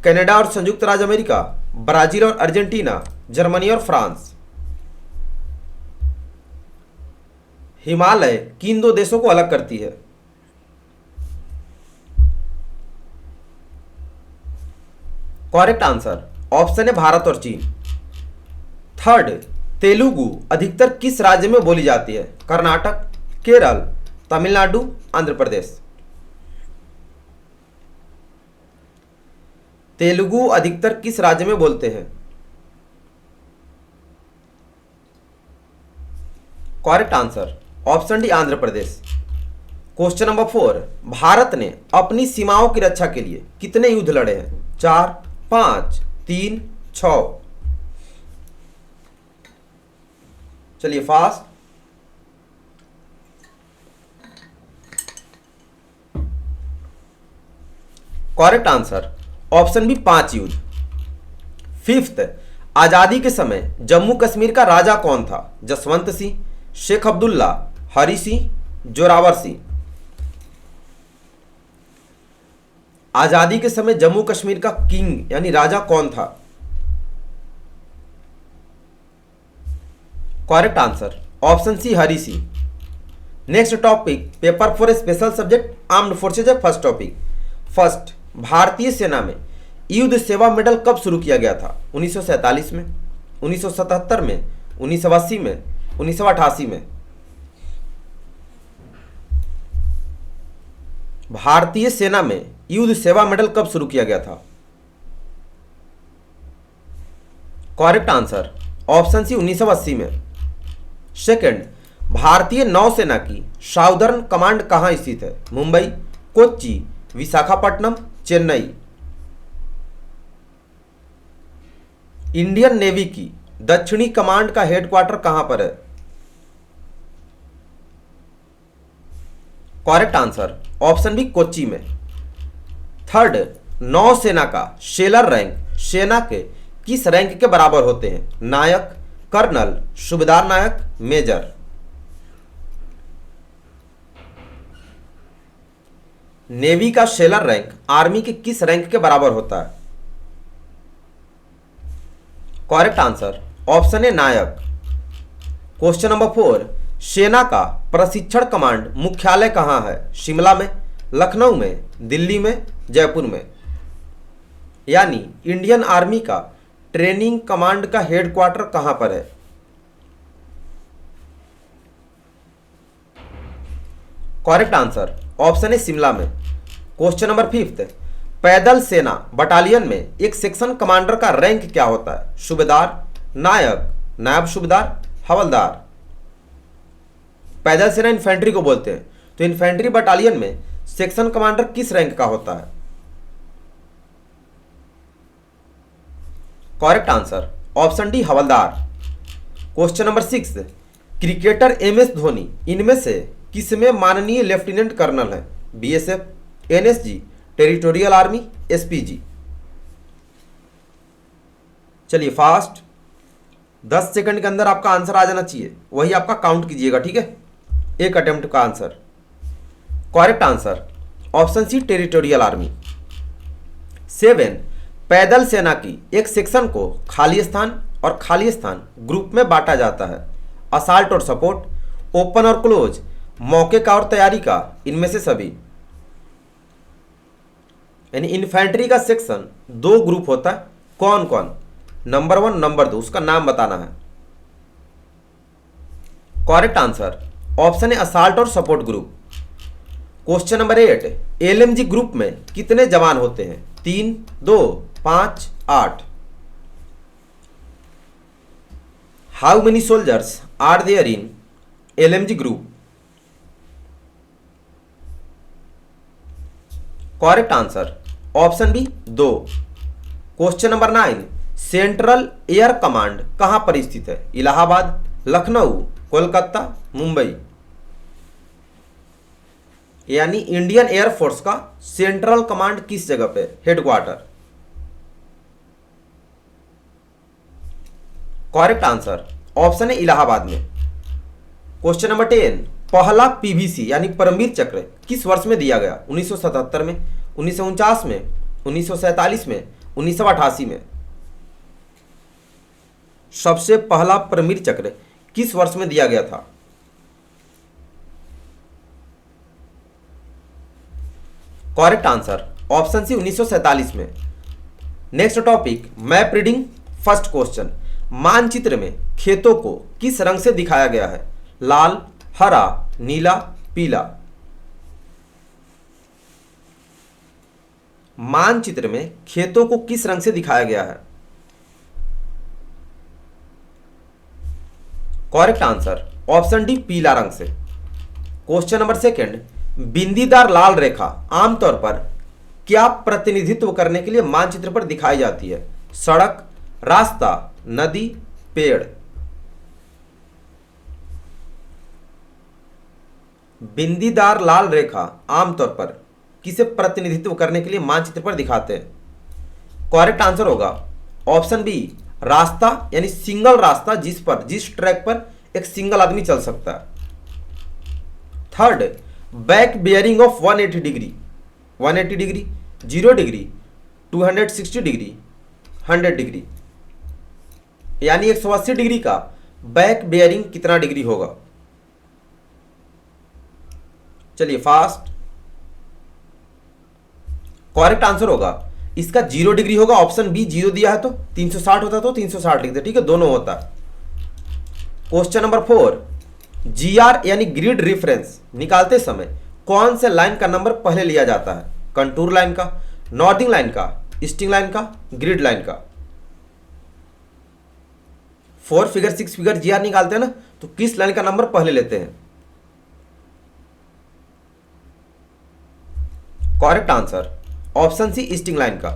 कनाडा और संयुक्त राज्य अमेरिका, ब्राजील और अर्जेंटीना, जर्मनी और फ्रांस। हिमालय किन 2 देशों को अलग करती है? करेक्ट आंसर ऑप्शन है भारत और चीन। थर्ड, तेलुगु अधिकतर किस राज्य में बोली जाती है? कर्नाटक, केरल, तमिलनाडु, आंध्र प्रदेश। तेलुगु अधिकतर किस राज्य में बोलते हैं? Correct answer option D Andhra Pradesh. Question number 4, Bharat ने अपनी सीमाओं की रक्षा के लिए कितने युद्ध लड़े हैं? 4, 5, 3, 6। चलिए fast. Correct answer option B 5 युद्ध। 5th, आजादी के समय जम्मू कश्मीर का राजा कौन था? जसवंत सिंह, शेख अब्दुल्ला, हरि सिंह, जोरावर सिंह। आजादी के समय जम्मू कश्मीर का किंग यानी राजा कौन था? Correct answer option C Hari Singh. Next topic paper for special subject armed forces है। फर्स्ट टॉपिक, फर्स्ट, भारतीय सेना में युद्ध सेवा मेडल कब शुरू किया गया था? 1947 में, 1977 में, 1980 में, 1988 में। भारतीय सेना में युद्ध सेवा मेडल कब शुरू किया गया था? करेक्ट आंसर ऑप्शन सी 1980 में। सेकंड, भारतीय नौसेना की साउदर्न कमांड कहां स्थित है? मुंबई, कोच्चि, विशाखापट्टनम, चेन्नई। इंडियन नेवी की दक्षिणी कमांड का हेडक्वार्टर कहां पर है? Correct answer option B Kochi में। थर्ड, नौसेना का सेलर रैंक सेना के किस रैंक के बराबर होते हैं? नायक, कर्नल, सूबेदार नायक, मेजर। नेवी का सेलर रैंक आर्मी के किस रैंक के बराबर होता है? करेक्ट आंसर ऑप्शन ए नायक। क्वेश्चन नंबर 4, सेना का प्रशिक्षण कमांड मुख्यालय कहां है? शिमला में, लखनऊ में, दिल्ली में, जयपुर में। यानी इंडियन आर्मी का ट्रेनिंग कमांड का हेडक्वार्टर कहां पर है? करेक्ट आंसर ऑप्शन है शिमला में। क्वेश्चन नंबर 5, पैदल सेना बटालियन में एक सेक्शन कमांडर का रैंक क्या होता है? सूबेदार, नायक, नायब सूबेदार, हवलदार। पैदल सेना इन्फेंट्री को बोलते हैं, तो इन्फेंट्री बटालियन में सेक्शन कमांडर किस रैंक का होता है? Correct answer option D havildar. Question number 6, cricketer MS Dhoni इनमें से किसमें माननीय लेफ्टिनेंट कर्नल है? BSF, NSG, territorial army, SPG। चलिए फास्ट, 10 सेकंड के अंदर आपका आंसर आ जाना चाहिए, वही आपका काउंट कीजिएगा, ठीक है? एक अटेम्प्ट का answer. Correct answer option C territorial army. 7, पैदल सेना की एक सेक्शन को खाली स्थान और खाली स्थान ग्रुप में बांटा जाता है। असाल्ट और सपोर्ट, ओपन और क्लोज, मौके का और तैयारी का, इनमें से सभी। यानी इन्फेंट्री का सेक्शन 2 ग्रुप होता है। कौन कौन? नंबर 1, नंबर 2, उसका नाम बताना है। करेक्ट आंसर ऑप्शन है असाल्ट और support group. Question number 8, LMG group में कितने जवान होते हैं? 3, 2, 5, 8। How many soldiers are there in LMG group? Correct answer option B 2। Question number 9, central air command कहां पर स्थित है? इलाहाबाद, लखनऊ, कोलकाता, मुंबई। यानी इंडियन एयरफोर्स का सेंट्रल कमांड किस जगह पे? हेडक्वार्टर। करेक्ट आंसर ऑप्शन है इलाहाबाद में। क्वेश्चन नंबर 10, पहला PVC यानी परमवीर चक्र किस वर्ष में दिया गया? 1977 में, 1949 में, 1947 में, 1988 में। सबसे पहला परमवीर चक्र किस वर्ष में दिया गया था? करेक्ट आंसर ऑप्शन सी 1947 में। Next topic map reading. First question, मानचित्र में खेतों को किस रंग से दिखाया गया है? लाल, हरा, नीला, पीला। मानचित्र में खेतों को किस रंग से दिखाया गया है? करेक्ट आंसर ऑप्शन डी पीला रंग से। क्वेश्चन नंबर सेकंड, बिंदीदार लाल रेखा आमतौर पर क्या प्रतिनिधित्व करने के लिए मानचित्र पर दिखाई जाती है? सड़क, रास्ता, नदी, पेड़। बिंदीदार लाल रेखा आमतौर पर किसे प्रतिनिधित्व करने के लिए मानचित्र पर दिखाते हैं? करेक्ट आंसर होगा ऑप्शन बी रास्ता, यानी सिंगल रास्ता जिस ट्रैक पर एक सिंगल आदमी चल सकता है। Third, back bearing of 180 degree, 180 degree, 0 degree, 260 degree, 100 degree, यानी 180 डिग्री का बैक बियरिंग कितना डिग्री होगा? चलिए फास्ट। करेक्ट आंसर होगा इसका 0 डिग्री होगा। ऑप्शन बी 0 दिया है तो 360 होता तो 360 लिखते, ठीक है, दोनों होता है। क्वेश्चन नंबर 4, जीआर यानी ग्रिड रेफरेंस निकालते समय कौन से लाइन का नंबर पहले लिया जाता है? कंटूर लाइन का, नॉर्दिंग लाइन का, स्टिंग लाइन का, ग्रिड लाइन का। 4 फिगर 6 फिगर जीआर निकालते हैं ना, तो किस लाइन का नंबर पहले लेते हैं? Correct answer option C string line का।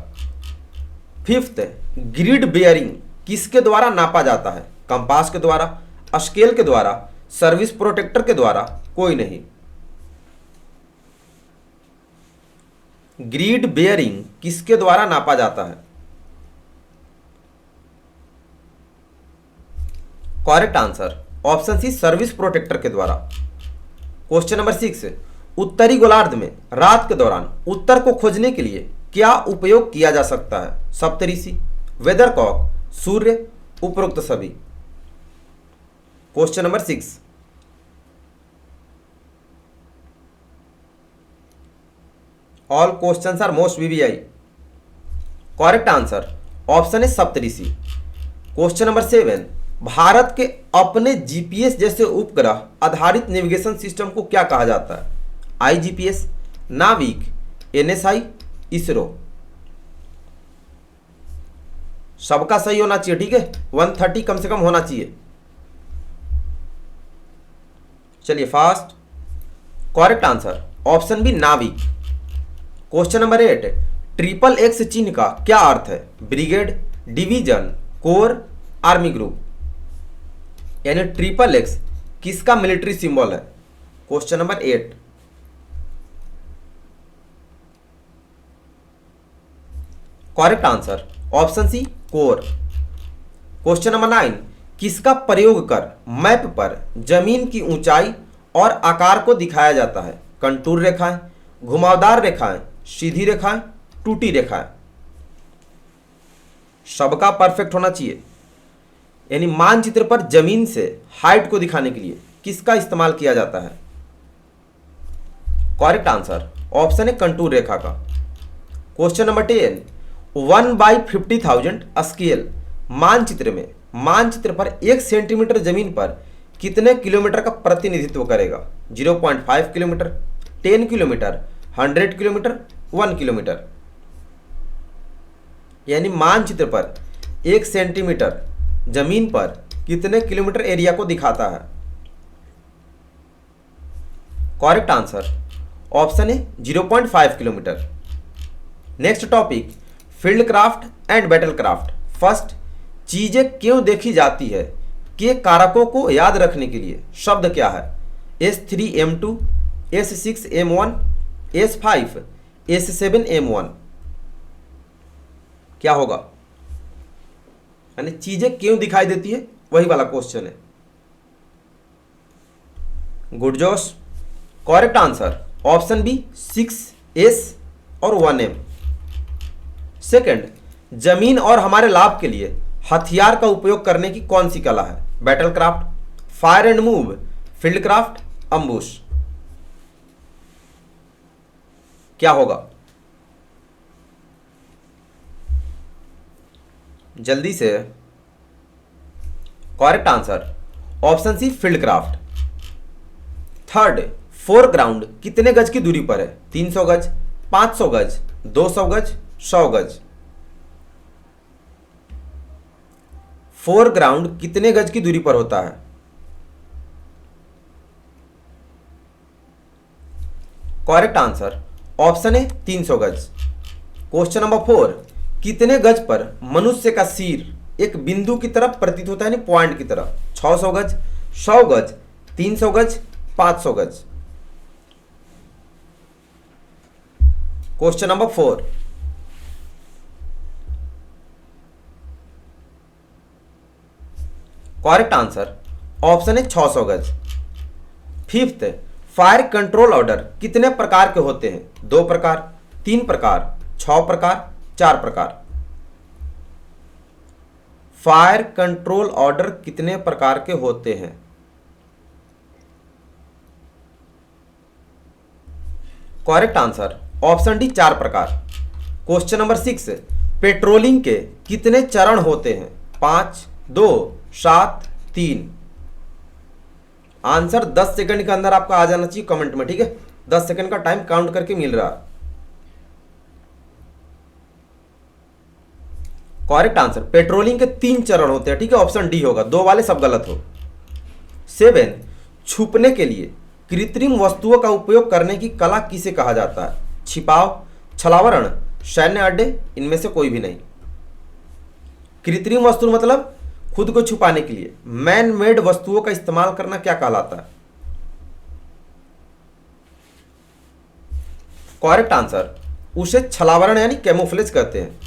फिफ्थ, ग्रिड बेयरिंग किसके द्वारा नापा जाता है? कंपास के द्वारा, स्केल के द्वारा, सर्विस प्रोटेक्टर के द्वारा, कोई नहीं। ग्रिड बेयरिंग किसके द्वारा नापा जाता है? Correct answer option C service protractor के द्वारा। क्वेश्चन नंबर 6, उत्तरी गोलार्ध में रात के दौरान उत्तर को खोजने के लिए क्या उपयोग किया जा सकता है? सप्तऋषि, वेदरकॉक, सूर्य, उपरोक्त सभी। Question number 6, all questions are most VVI. Correct answer option है सप्तऋषि। क्वेश्चन नंबर 7, भारत के अपने जीपीएस जैसे उपग्रह आधारित नेविगेशन सिस्टम को क्या कहा जाता है? आईजीपीएस, नाविक, एनएसआई, इसरो। सबका सही होना चाहिए, ठीक है, 130 कम से कम होना चाहिए। चलिए fast. Correct answer option B नाविक। क्वेश्चन नंबर 8, ट्रिपल एक्स चिन्ह का क्या अर्थ है? Brigade, division, corps, army group. यानी ट्रिपल एक्स किसका मिलिट्री सिंबल है? Question number 8। Correct answer option C corps. Question number 9, किसका प्रयोग कर मैप पर जमीन की ऊंचाई और आकार को दिखाया जाता है? कंटूर रेखाएं, घुमावदार रेखाएं, सीधी रेखाएं, टूटी रेखाएं। सबका परफेक्ट होना चाहिए। यानी मानचित्र पर जमीन से हाइट को दिखाने के लिए किसका इस्तेमाल किया जाता है? करेक्ट आंसर ऑप्शन है कंटूर रेखा का। क्वेश्चन नंबर 10, 1/50,000 स्केल मानचित्र पर 1 सेंटीमीटर जमीन पर कितने किलोमीटर का प्रतिनिधित्व करेगा? 0.5 किलोमीटर, 10 किलोमीटर, 100 किलोमीटर, 1 किलोमीटर। यानी मानचित्र पर 1 सेंटीमीटर जमीन पर कितने किलोमीटर एरिया को दिखाता है? करेक्ट आंसर ऑप्शन है 0.5 kilometre. Next topic, field craft and battle craft. First, चीजें क्यों देखी जाती है के कारकों को याद रखने के लिए शब्द क्या है? S3M2, S6M1, S5, S7M1। क्या होगा? यानी चीजें क्यों दिखाई देती है, वही वाला क्वेश्चन है। गुड जोश। Correct answer option B 6S और 1M। सेकंड, जमीन और हमारे लाभ के लिए हथियार का उपयोग करने की कौन सी कला है? Battle craft, fire and move, field craft, ambush. क्या होगा? जल्दी से। Correct answer option C field craft. Third, foreground कितने गज की दूरी पर है? 300 गज, 500 गज, 200 गज, 100 गज। फोरग्राउंड कितने गज की दूरी पर होता है? करेक्ट आंसर ऑप्शन है 300 गज। क्वेश्चन नंबर 4, कितने गज पर मनुष्य का सिर एक बिंदु की तरफ प्रतीत होता है, यानी पॉइंट की तरफ? 600 गज, 100 गज, 300 गज, 500 गज। Question number 4, correct answer option है 600 गज। फिफ्थ, फायर कंट्रोल ऑर्डर कितने प्रकार के होते हैं? 2 प्रकार, 3 प्रकार, 6 प्रकार, 4 प्रकार। फायर कंट्रोल ऑर्डर कितने प्रकार के होते हैं? करेक्ट आंसर ऑप्शन डी 4 प्रकार। क्वेश्चन नंबर 6, पेट्रोलिंग के कितने चरण होते हैं? 5, 2, 7, 3। आंसर 10 सेकंड के अंदर आपका आ जाना चाहिए कमेंट में, ठीक है? 10 सेकंड का टाइम काउंट करके मिल रहा है। करेक्ट आंसर पेट्रोलिंग के 3 चरण होते हैं, ठीक है? ऑप्शन डी होगा, 2 वाले सब गलत हो। 7, छुपने के लिए कृत्रिम वस्तुओं का उपयोग करने की कला किसे कहा जाता है? छिपाव, छलावरण, सैन्य अड्डे, इनमें से कोई भी नहीं। कृत्रिम वस्तु मतलब खुद को छुपाने के लिए मैन मेड वस्तुओं का इस्तेमाल करना क्या कहलाता है? करेक्ट आंसर उसे छलावरण यानी कैमोफ्लेज कहते हैं।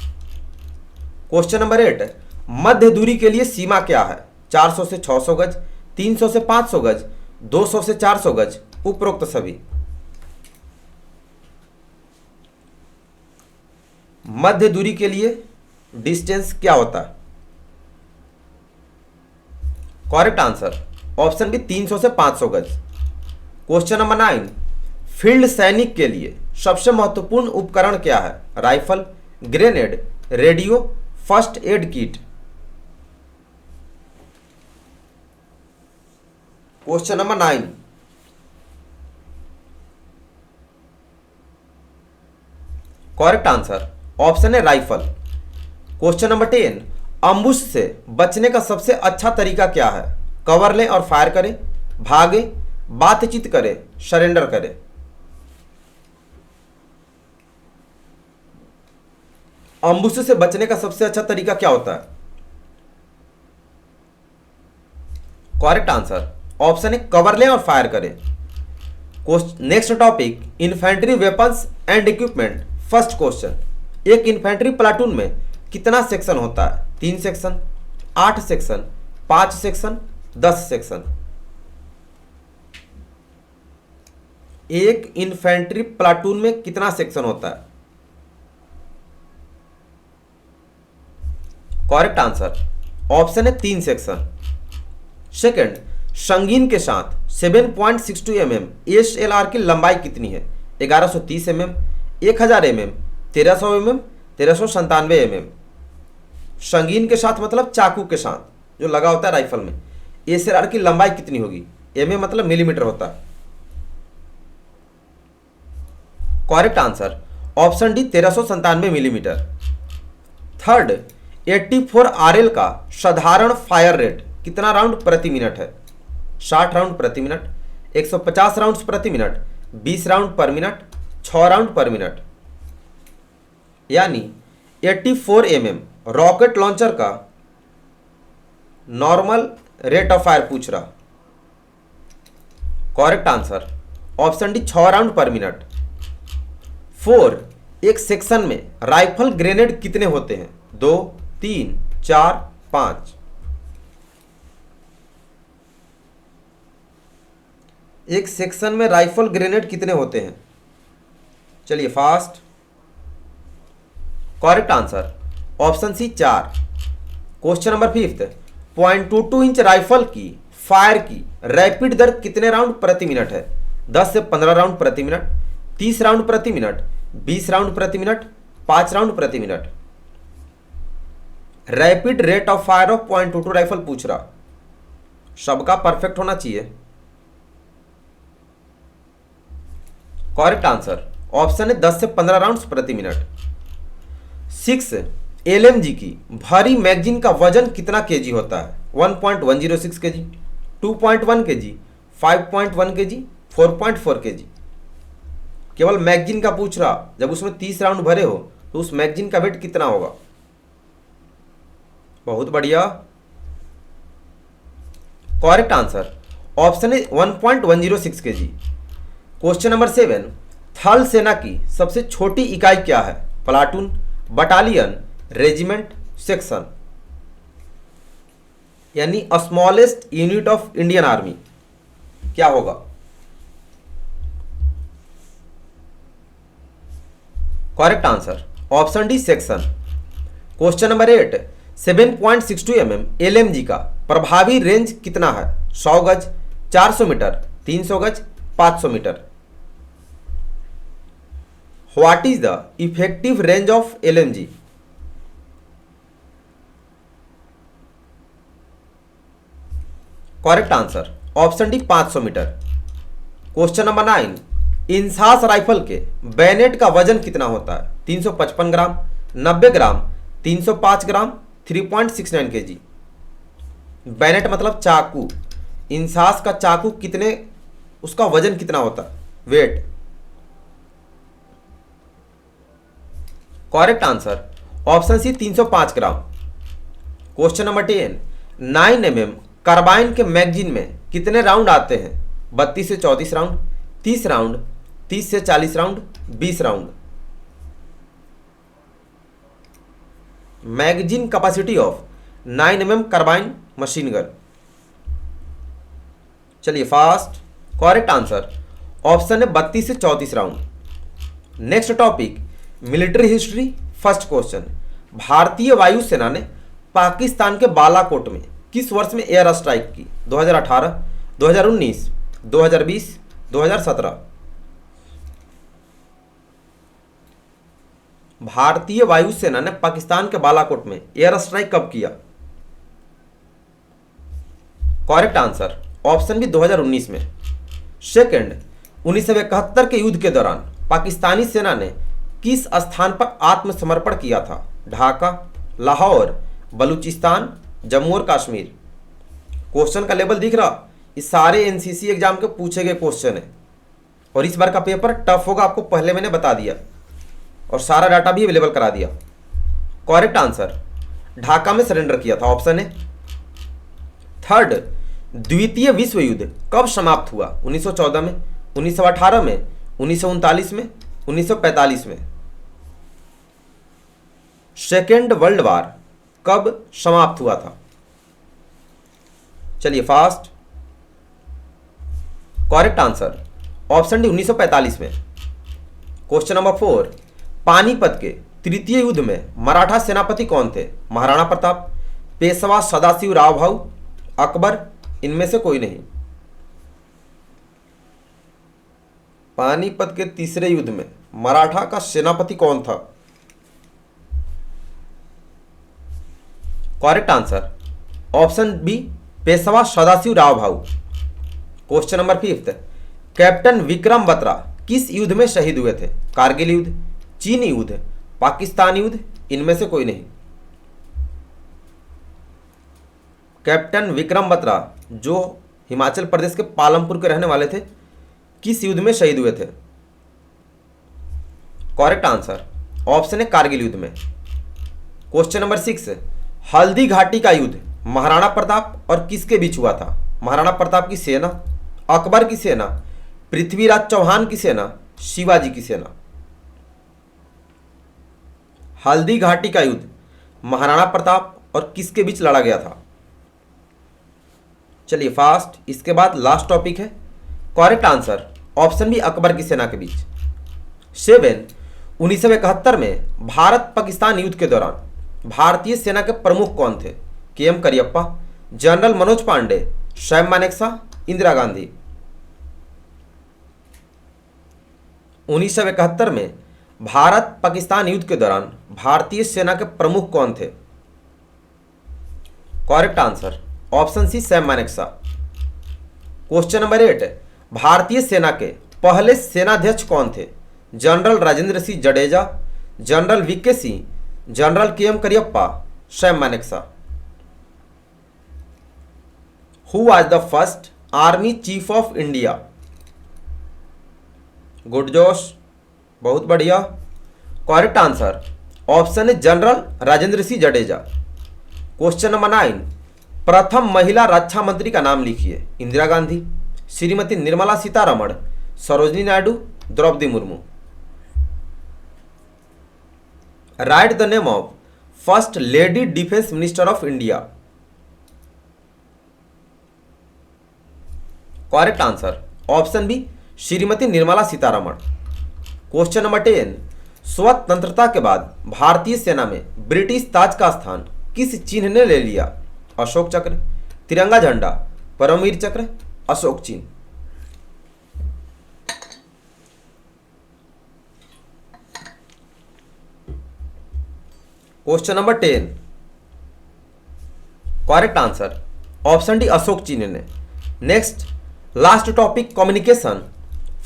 क्वेश्चन नंबर 8, मध्य दूरी के लिए सीमा क्या है? 400 से 600 गज, 300 से 500 गज, 200 से 400 गज, उपरोक्त सभी। मध्य दूरी के लिए डिस्टेंस क्या होता है? करेक्ट आंसर ऑप्शन बी 300 से 500 गज। क्वेश्चन नंबर 9, फील्ड सैनिक के लिए सबसे महत्वपूर्ण उपकरण क्या है? Rifle, grenade, radio, first aid kit. Question number 9, correct answer option है राइफल। क्वेश्चन नंबर 10, अम्बुश से बचने का सबसे अच्छा तरीका क्या है? कवर लें और फायर करें, भागे, बातचीत करें, सरेंडर करें। अम्बुश से बचने का सबसे अच्छा तरीका क्या होता है? करेक्ट आंसर ऑप्शन है कवर लें और फायर करें। Next topic, infantry weapons and equipment. First question, एक इन्फेंट्री प्लाटून में कितना सेक्शन होता है? 3 सेक्शन, 8 सेक्शन, 5 सेक्शन, 10 सेक्शन। एक इन्फेंट्री प्लाटून में कितना सेक्शन होता है? करेक्ट आंसर ऑप्शन है 3 सेक्शन। सेकंड, संगीन के साथ 7.62 mm एसएलआर की लंबाई कितनी है? 1130 mm, 1000 mm, 1300 mm, 1397 mm। संगीन के साथ मतलब चाकू के साथ जो लगा होता है राइफल में, एसएलआर की लंबाई कितनी होगी? mm मतलब मिलीमीटर होता है। Correct answer option D 1397 millimetre. Third, 84 RL का साधारण फायर रेट कितना राउंड प्रति मिनट है? 60 राउंड प्रति मिनट, 150 राउंड प्रति मिनट, 20 राउंड पर मिनट, 6 राउंड पर मिनट। यानी 84 mm रॉकेट लॉन्चर का नॉर्मल रेट ऑफ फायर पूछ रहा। Correct answer option D 6 round पर मिनट। 4, एक सेक्शन में राइफल ग्रेनेड कितने होते हैं? 2, 3, 4, 5। एक सेक्शन में राइफल ग्रेनेड कितने होते हैं? चलिए fast. Correct answer option C 4। Question number 5, 0.22 inch rifle की फायर की रैपिड दर कितने राउंड प्रति मिनट है? 10 से 15 राउंड प्रति मिनट, 30 राउंड प्रति मिनट, 20 राउंड प्रति मिनट, 5 राउंड प्रति minute. Rapid rate of fire of 0.22 rifle पूछ रहा। सबका परफेक्ट होना चाहिए। करेक्ट आंसर ऑप्शन है 10 से 15 राउंड्स प्रति मिनट। 6 एलएमजी की भारी मैगजीन का वजन कितना केजी होता है? 1.106 केजी, 2.1 केजी, 5.1 केजी, 4.4 केजी। केवल मैगजीन का पूछ रहा, जब उसमें 30 राउंड भरे हो तो उस मैगजीन का वेट कितना होगा? बहुत बढ़िया, करेक्ट आंसर ऑप्शन है 1.106 केजी। क्वेश्चन नंबर 7, थल सेना की सबसे छोटी इकाई क्या है? Platoon, battalion, regiment, section. यानी smallest unit of Indian army क्या होगा? Correct answer option D, section. Question number 8, 7.62 mm LMG का प्रभावी रेंज कितना है? 100 गज, 400 मीटर, 300 गज, 500 metre. What is the effective range of LMG? Correct answer option D, 500 metre. Question number 9, INSAS rifle के bayonet का वजन कितना होता है? 355 ग्राम, 90 ग्राम, 305 ग्राम, 3.69 केजी। बैनेट मतलब चाकू। इंसास का चाकू कितने, उसका वजन कितना होता है? Weight. Correct answer option C, 305 gram. Question number 10, 9 mm carbine के मैगजीन में कितने राउंड आते हैं? 32 से 34 राउंड, 30 राउंड, 30 से 40 round, 20 round. Magazine capacity of 9 mm carbine machine gun. चलिए फास्ट, करेक्ट आंसर ऑप्शन है 32 से 34 round. Next topic, military history, first question. भारतीय वायुसेना ने पाकिस्तान के बालाकोट में किस वर्ष में एयर स्ट्राइक की? 2018, 2019, 2020, 2017। भारतीय वायुसेना ने पाकिस्तान के बालाकोट में एयर स्ट्राइक कब किया? करेक्ट आंसर ऑप्शन बी, 2019 में। सेकंड, 1971 के युद्ध के दौरान पाकिस्तानी सेना ने किस स्थान पर आत्मसमर्पण किया था? ढाका, लाहौर, बलूचिस्तान, जम्मू और कश्मीर। क्वेश्चन का लेवल दिख रहा? ये सारे एनसीसी एग्जाम के पूछे गए क्वेश्चन है और इस बार का पेपर टफ होगा, आपको पहले मैंने बता दिया और सारा डाटा भी अवेलेबल करा दिया। करेक्ट आंसर ढाका में सरेंडर किया था, ऑप्शन है। थर्ड, द्वितीय विश्व युद्ध कब समाप्त हुआ? 1914 में, 1918 में, 1939 में, 1945 में। सेकेंड वर्ल्ड वार कब समाप्त हुआ था? चलिए fast, correct answer option D, 1945 में। क्वेश्चन नंबर 4, पानीपत के तृतीय युद्ध में मराठा सेनापति कौन थे? महाराणा प्रताप, पेशवा सदाशिव राव भाऊ, अकबर, इनमें से कोई नहीं। पानीपत के तीसरे युद्ध में मराठा का सेनापति कौन था? Correct answer option B, Peshwa Sadashiv Rao Bhau. Question number 5, captain Vikram Batra किस युद्ध में शहीद हुए थे? कारगिल युद्ध, चीन युद्ध, पाकिस्तान युद्ध, इनमें से कोई नहीं। कैप्टन विक्रम बत्रा जो हिमाचल प्रदेश के पालमपुर के रहने वाले थे, किस युद्ध में शहीद हुए थे? करेक्ट आंसर ऑप्शन है, कारगिल युद्ध में। क्वेश्चन नंबर 6, हल्दी घाटी का युद्ध महाराणा प्रताप और किसके बीच हुआ था? महाराणा प्रताप की सेना, अकबर की सेना, पृथ्वीराज चौहान की सेना, शिवाजी की सेना। हल्दी घाटी का युद्ध महाराणा प्रताप और किसके बीच लड़ा गया था? चलिए फास्ट, इसके बाद लास्ट टॉपिक है। Correct answer option B, Akbar की सेना के बीच। 7, 1971 में भारत पाकिस्तान युद्ध के दौरान भारतीय सेना के प्रमुख कौन थे? के.एम. करियप्पा, जनरल मनोज पांडे, सैम मानेकशॉ, इंदिरा गांधी। 1971 में भारत पाकिस्तान युद्ध के दौरान भारतीय सेना के प्रमुख कौन थे? Correct answer option C, Sam Manekshaw. Question number 8, भारतीय सेना के पहले सेनाध्यक्ष कौन थे? General Rajendra Singh Jadeja, general VK Singh, general K M Cariappa, Sam Manekshaw. Who was the first army chief of India? Good जोश, बहुत बढ़िया। करेक्ट आंसर ऑप्शन है general Rajendra Singh Jadeja. Question number 9, प्रथम महिला रक्षा मंत्री का नाम लिखिए। Indira Gandhi, Shrimati Nirmala Sitharaman, Sarojini Naidu, Draupadi Murmu. Write the name of first lady defence minister of India. Correct answer option B Shrimati Nirmala Sitharaman. Question number 10, स्वतंत्रता के बाद भारतीय सेना में ब्रिटिश ताज का स्थान किस चिन्ह ने ले लिया? अशोक चक्र, तिरंगा झंडा, परमवीर चक्र, अशोक चिन्ह। Question number 10, correct answer option D Ashok चिन्ह ने। Next last topic communication.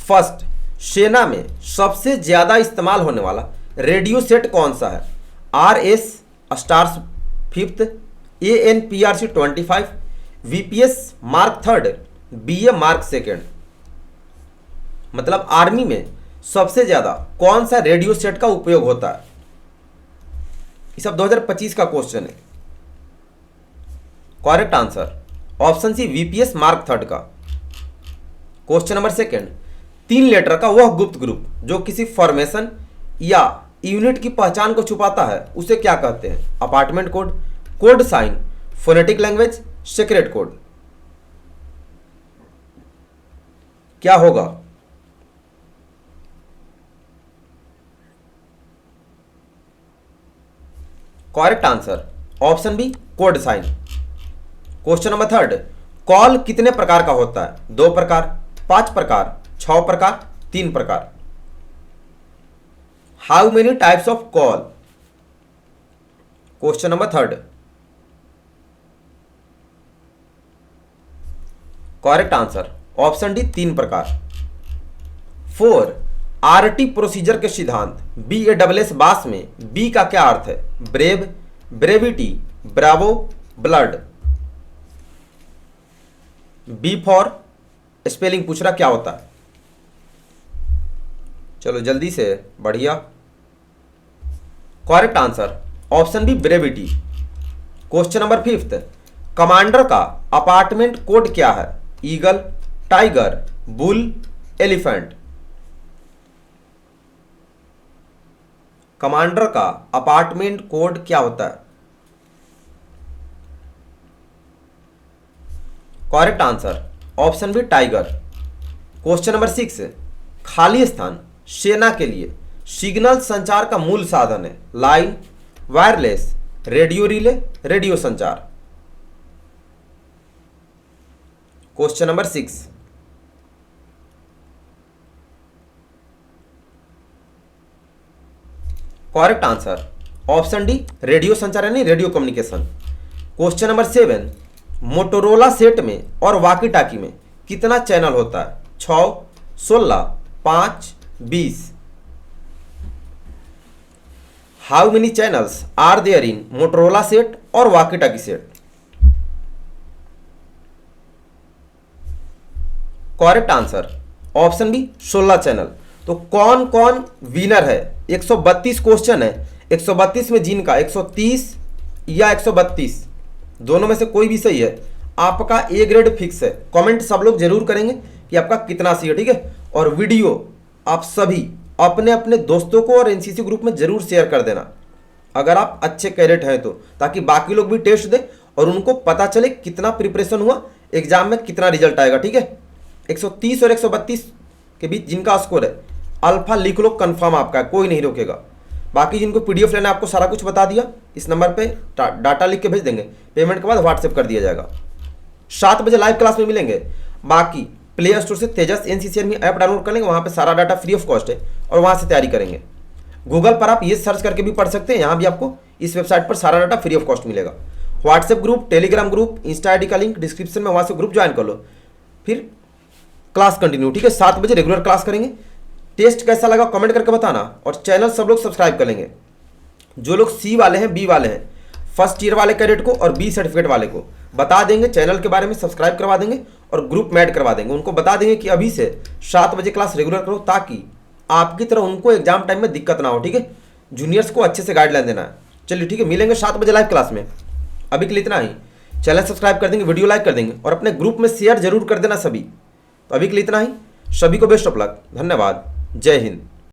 First, सेना में सबसे ज्यादा इस्तेमाल होने वाला रेडियो सेट कौन सा है? RS stars 5th, ANPRC 25, VPS mark 3rd, BA mark 2nd। मतलब आर्मी में सबसे ज्यादा कौन सा रेडियो सेट का उपयोग होता है? ये सब 2025 का क्वेश्चन है। Correct answer option C VPS mark 3rd का। क्वेश्चन नंबर 2, 3 लेटर का वह गुप्त ग्रुप जो किसी फॉर्मेशन या यूनिट की पहचान को छुपाता है उसे क्या कहते हैं? Apartment code, code sign, phonetic language, secret code. क्या होगा? Correct answer option B code sign. Question number 3, call कितने प्रकार का होता है? 2 प्रकार, 5 प्रकार, 6 प्रकार, 3 प्रकार। How many types of call? Question number 3, correct answer option D 3 प्रकार। 4, RT प्रोसीजर के सिद्धांत BASS बास में बी का क्या अर्थ है? Brave, brevity, bravo, blood. B for spelling पूछ रहा क्या होता है? चलो जल्दी से, बढ़िया। Correct answer option B brevity. Question number 5, commander का अपार्टमेंट कोड क्या है? Eagle, tiger, bull, elephant. Commander का अपार्टमेंट कोड क्या होता है? Correct answer option B tiger. Question number 6, खाली स्थान सेना के लिए सिग्नल संचार का मूल साधन है? Line, wireless, radio relay, radio संचार। Question number 6, correct answer option D radio संचार यानी radio communication. Question number 7, Motorola set में और वॉकी टाकी में कितना चैनल होता है? 6, 16, 5, 20। How many channels are there in Motorola set और walkie talkie set? Correct answer option B 16 channel. तो कौन कौन विनर है? 132 क्वेश्चन है, 132 में जिनका 130 या 132 दोनों में से कोई भी सही है आपका ए ग्रेड फिक्स है। कमेंट सब लोग जरूर करेंगे कि आपका कितना सही है, ठीक है। और वीडियो आप सभी अपने अपने दोस्तों को और एनसीसी ग्रुप में जरूर शेयर कर देना अगर आप अच्छे कैडेट हैं तो, ताकि बाकी लोग भी टेस्ट दें और उनको पता चले कितना प्रिपरेशन हुआ, एग्जाम में कितना रिजल्ट आएगा, ठीक है। 130 और 132 के बीच जिनका स्कोर है अल्फा लिख लो, कंफर्म आपका है, कोई नहीं रोकेगा। बाकी जिनको पीडीएफ लेना है आपको सारा कुछ बता दिया, इस नंबर पे डाटा लिख के भेज देंगे, पेमेंट के बाद व्हाट्सएप कर दिया जाएगा। 7 बजे लाइव क्लास में मिलेंगे। बाकी प्ले स्टोर से तेजस एनसीसी आर्मी ऐप डाउनलोड कर लेंगे, वहाँ पे सारा डाटा फ्री ऑफ कॉस्ट है और वहाँ से तैयारी करेंगे। गूगल पर आप ये सर्च करके भी पढ़ सकते हैं, यहाँ भी आपको इस वेबसाइट पर सारा डाटा फ्री ऑफ कॉस्ट मिलेगा। WhatsApp group, Telegram group, Insta ID का लिंक डिस्क्रिप्शन में, वहाँ से ग्रुप ज्वाइन कर लो, फिर क्लास कंटिन्यू, ठीक है। 7 बजे रेगुलर क्लास करेंगे। टेस्ट कैसा लगा कमेंट करके बताना, और चैनल सब लोग सब्सक्राइब कर लेंगे। जो लोग सी वाले हैं, बी वाले हैं, फर्स्ट ईयर वाले कैडेट को और बी सर्टिफिकेट वाले को बता देंगे, चैनल के बारे में सब्सक्राइब करवा देंगे और ग्रुप में ऐड करवा देंगे। उनको बता देंगे कि अभी से 7 बजे क्लास रेगुलर करो, ताकि आपकी तरह उनको एग्जाम टाइम में दिक्कत ना हो। ठीक है, जूनियर्स को अच्छे से गाइडलाइन देना है। चलिए ठीक है, मिलेंगे 7 बजे लाइव क्लास में। अभी के लिए इतना ही। चैनल सब्सक्राइब कर देंगे, वीडियो लाइक कर देंगे और अपने ग्रुप में शेयर जरूर कर देना सभी। तो अभी के लिए इतना ही। सभी को बेस्ट ऑफ लक। धन्यवाद। जय हिंद।